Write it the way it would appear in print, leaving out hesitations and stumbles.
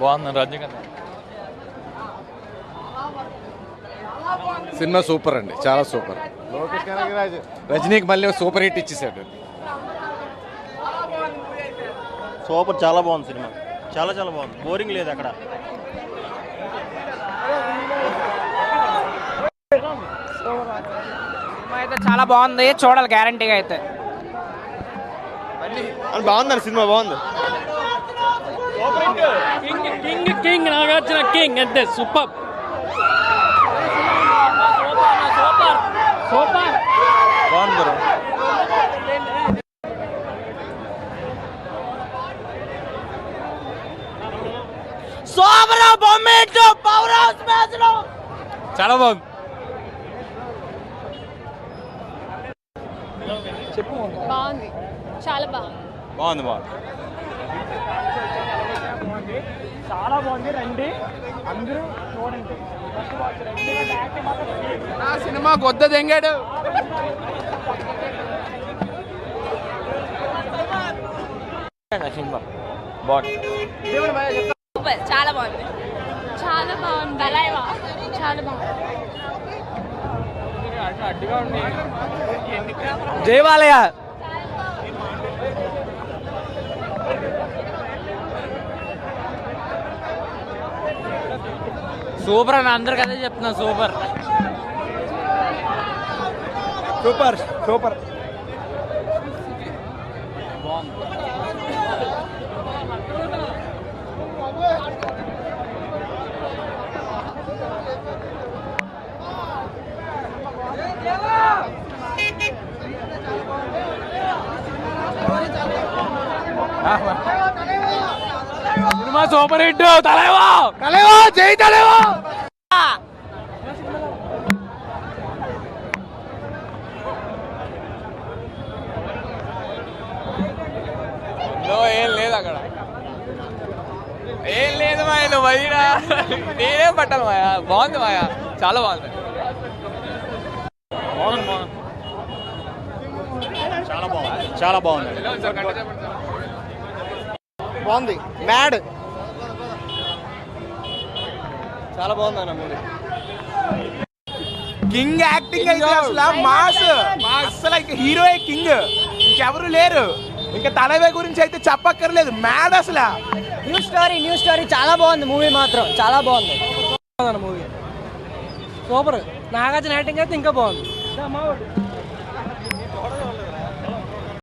బాగుంది Rajinikanth cinema super అండి, చాలా సూపర్. లోకేష్ కనగరాజు రజనీకి మళ్ళీ సూపర్ హిట్ ఇచ్చేసాడు. సూపర్, చాలా బాగుంది సినిమా, చాలా చాలా బాగుంది, బోరింగ్ లేదు అక్కడ. సినిమా అయితే చాలా బాగుంది, చూడాలి గ్యారంటీగా అయితే. బాగుందండి సినిమా, బాగుంది. కింగ్ కింగ్ నాగార్జున కింగ్ అంతే, సూపర్ సూపర్ బాగుంది. చాలా బాగుంది. బాగుంది, చాలా బాగుంది. బాగుంది బాగుంది చాలా బాగుంది, రండి అందరూ చూడండి. సినిమా కొత్త దెంగాడు. సినిమా బాగుంది, చాలా బాగుంది, చాలా బాగుంది, చాలా బాగుంది. జయవాలయ సూపర్ అని అందరికి అదే చెప్తున్నా, super super super. Cinema super hit. Thalaiva Thalaiva, జై తలేవా. ఏం లేదు అక్కడ, ఏం లేదు మాయ. నువ్వు వైరా నేనేం పట్టాలి మాయ. బాగుంది మాయ, చాలా బాగుంది. చాలా బాగుంది, చాలా బాగుంది. బాగుంది. మ్యాడ్ చాలా బాగుంది అన్న మూవీ. కింగ్ యాక్టింగ్ అయితే అసలు మాస్, అసలు ఇంకా హీరో కింగ్, ఇంకెవరు లేరు. ఇంకా తలవే గురించి అయితే చెప్పక్కర్లేదు, మ్యాడ్ అసలు. న్యూ స్టోరీ చాలా బాగుంది. మూవీ మాత్రం చాలా బాగుంది. Movie super. నాగార్జున యాక్టింగ్ అయితే ఇంకా బాగుంది.